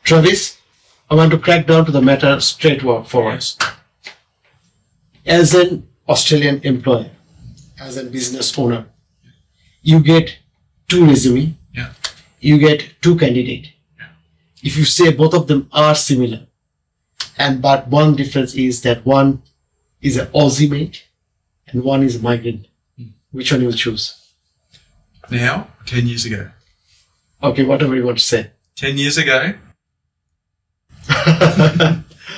Travis, I want to crack down to the matter straightforward. As an Australian employer, as a business owner, you get 2 resumes. Yeah. You get 2 candidates. Yeah. If you say both of them are similar, but one difference is that one is an Aussie mate and one is a migrant, which one you will choose? Now, 10 years ago. Okay, whatever you want to say. 10 years ago.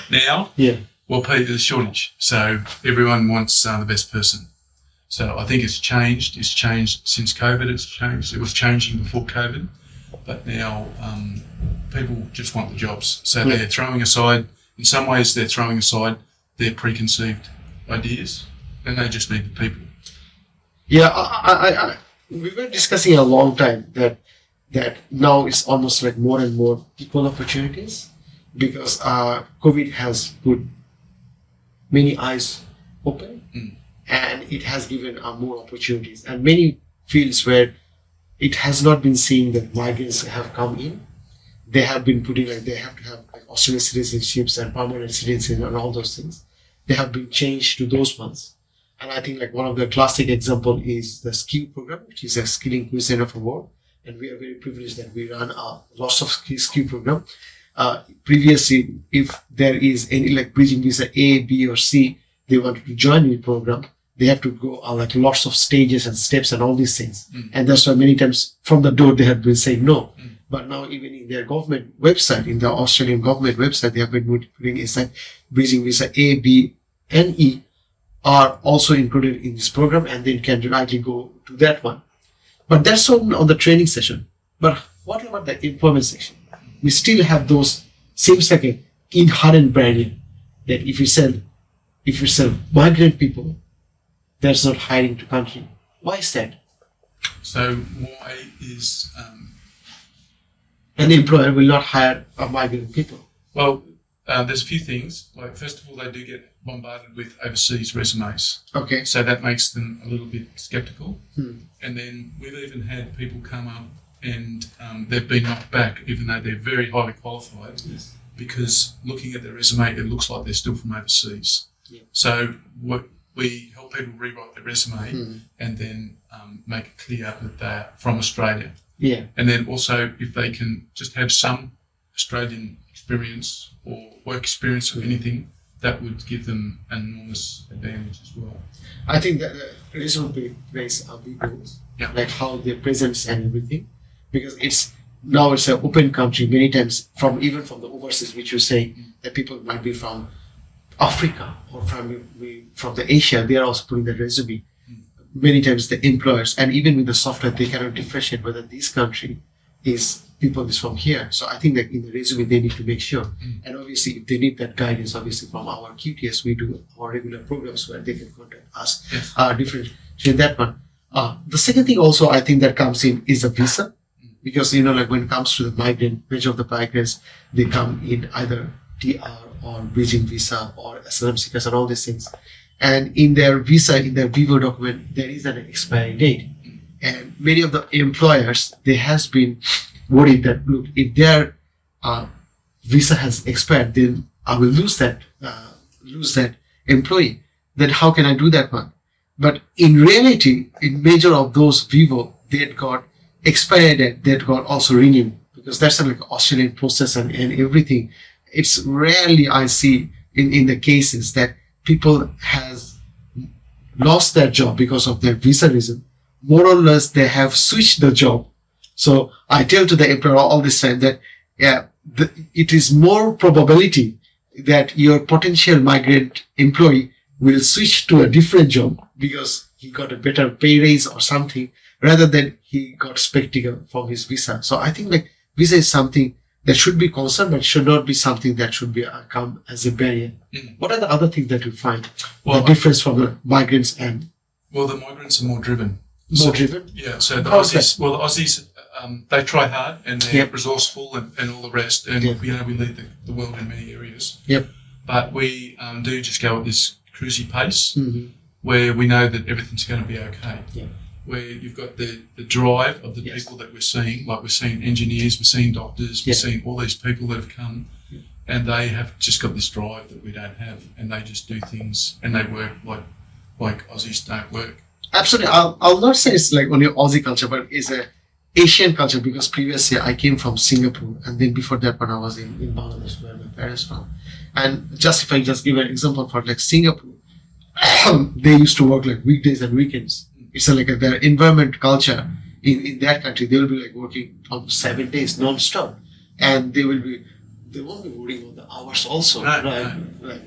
Now, yeah. Well, there's a shortage, so everyone wants the best person. So I think it's changed. It's changed since COVID. It's changed. It was changing before COVID, but now people just want the jobs. So they're throwing aside. In some ways, they're throwing aside their preconceived ideas, and they just need the people. Yeah, we were discussing a long time that now it's almost like more and more equal opportunities, because COVID has put many eyes open, and it has given more opportunities, and many fields where it has not been seen that migrants have come in. They have been putting they have to have Australian citizenships and permanent citizenship and all those things. They have been changed to those ones. And I think one of the classic example is the SKILL program, which is a Skilling Queensland of the world. And we are very privileged that we run lots of SKILL program. Previously, if there is any bridging visa A, B, or C, they wanted to join the program, they have to go lots of stages and steps and all these things. And that's why many times from the door they have been saying no. But now even in their government website, in the Australian government website, they have been putting inside bridging visa A, B, and E are also included in this program, and then can directly go to that one. But that's on the training session. But what about the employment section? We still have those, seems like an inherent barrier that if you sell migrant people, that's not hiring to country. Why is that? So why is an employer will not hire a migrant people? Well, there's a few things. First of all, they do get bombarded with overseas resumes. Okay. So that makes them a little bit skeptical. And then we've even had people come up and they've been knocked back, even though they're very highly qualified, because looking at their resume, it looks like they're still from overseas. Yeah. So we help people rewrite their resume and then make it clear that they're from Australia. Yeah. And then also, if they can just have some Australian experience or work experience or anything, that would give them an enormous advantage as well. I think that the resume plays a big role, Yeah. how their presence and everything, because it's an open country. Many times even from the overseas, which you say that people might be from Africa or from the Asia, they are also putting their resume. Many times the employers, and even with the software, they cannot differentiate whether this country is from here. So I think that in the resume, they need to make sure. And obviously, if they need that guidance, obviously from our QTES, we do our regular programs where they can contact us, differentiate that one. The second thing also I think that comes in is a visa, because, when it comes to the migrant, major of the migrants, they come in either TR or bridging visa or asylum seekers and all these things. And in their visa, in their Vivo document, there is an expiry date. And many of the employers, they has been worried that, look, if their visa has expired, then I will lose that employee. Then how can I do that one? But in reality, in major of those Vivo, they had got expired date, they had got also renewed, because that's an Australian process and everything. It's rarely I see in the cases that people has lost their job because of their visa reason. More or less, they have switched the job. So I tell to the employer all this time that, it is more probability that your potential migrant employee will switch to a different job because he got a better pay raise or something, rather than he got spectacle from his visa. So I think visa is something that should be concerned, but should not be something that should be come as a barrier. What are the other things that you find the difference from the migrants and? Well, the migrants are more driven. Driven? Yeah. So the Aussies, they try hard and they're resourceful and all the rest. And we lead the world in many areas. Yep. But we do just go at this cruisy pace where we know that everything's going to be okay. Yeah. where you've got the drive of the Yes. people that we're seeing, like we're seeing engineers, we're seeing doctors, we're seeing all these people that have come, and they have just got this drive that we don't have, and they just do things, and they work like Aussies don't work. Absolutely. I'll not say it's like only Aussie culture, but it's a Asian culture, because previously I came from Singapore, and then before that when I was in Bangladesh, where my parents from. And just if I just give an example for like Singapore, they used to work like weekdays and weekends. It's like their environment culture in that country. They will be like working almost 7 days non-stop, and they won't be worrying on the hours also. Right. Like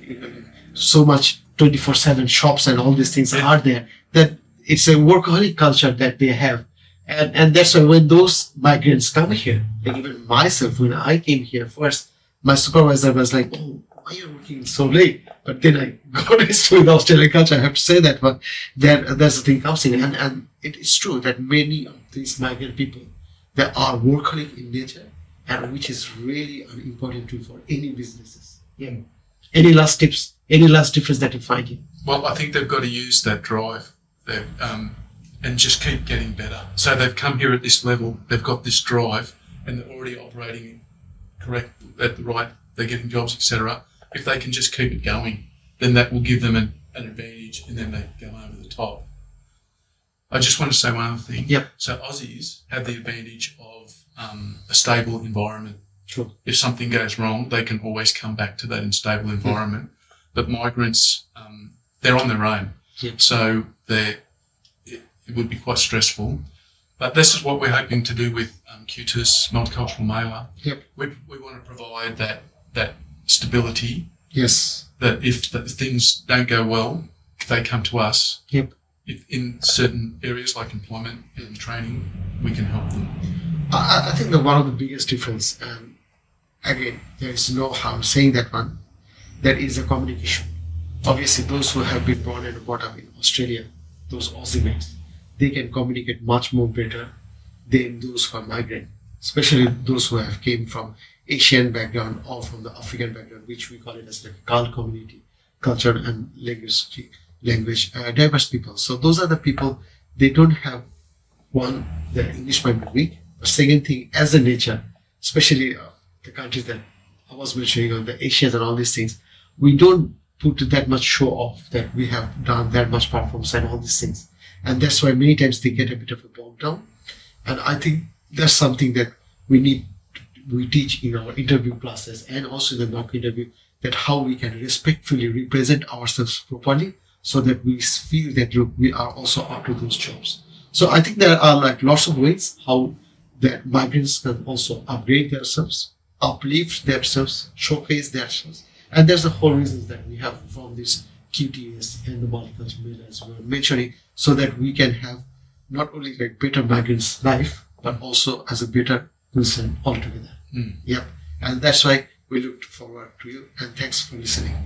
so much 24/7 shops and all these things are there, that it's a workaholic culture that they have. And that's why when those migrants come here, like even myself, when I came here first, my supervisor was like, "Oh, why are you working so late?" But then I got used to the Australian culture. I have to say that, but that's the thing comes in. And it is true that many of these migrant people, they are workaholic in nature, and which is really an important tool for any businesses. Yeah. Any last tips? Any last difference that you find here? Well, I think they've got to use that drive. And just keep getting better. So they've come here at this level, they've got this drive, and they're already operating correct at the right, they're getting jobs, etc. If they can just keep it going, then that will give them an advantage, and then they go over the top. I just want to say one other thing. Yep. So Aussies have the advantage of a stable environment. True. If something goes wrong, they can always come back to that unstable environment. But migrants, they're on their own. Yep. So it would be quite stressful. But this is what we're hoping to do with QTES, Multicultural Mailer. Yep. We want to provide that stability, Yes. that if things don't go well, if they come to us, Yep. if in certain areas like employment and training, we can help them. I think that one of the biggest difference, and again, there is no harm saying that one, that is the communication. Obviously, those who have been born and brought up in Australia, those Aussie mates, they can communicate much more better than those who are migrant, especially those who have came from Asian background or from the African background, which we call it as like CAL community, culture and language diverse people. So those are the people, they don't have, one, their English might be weak, but second thing, as a nature, especially the countries that I was mentioning on the Asians and all these things, we don't put that much show off that we have done that much performance and all these things. And that's why many times they get a bit of a bogged down. And I think that's something that we teach in our interview classes and also in the mock interview, that how we can respectfully represent ourselves properly, so that we feel that we are also up to those jobs. So I think there are like lots of ways how that migrants can also upgrade themselves, uplift themselves, showcase themselves. And there's the whole reasons that we have from this QTES and the multicultural mailer as we were mentioning, so that we can have not only like better migrants' life, but also as a better person altogether. Yep. And that's why we look forward to you, and thanks for listening.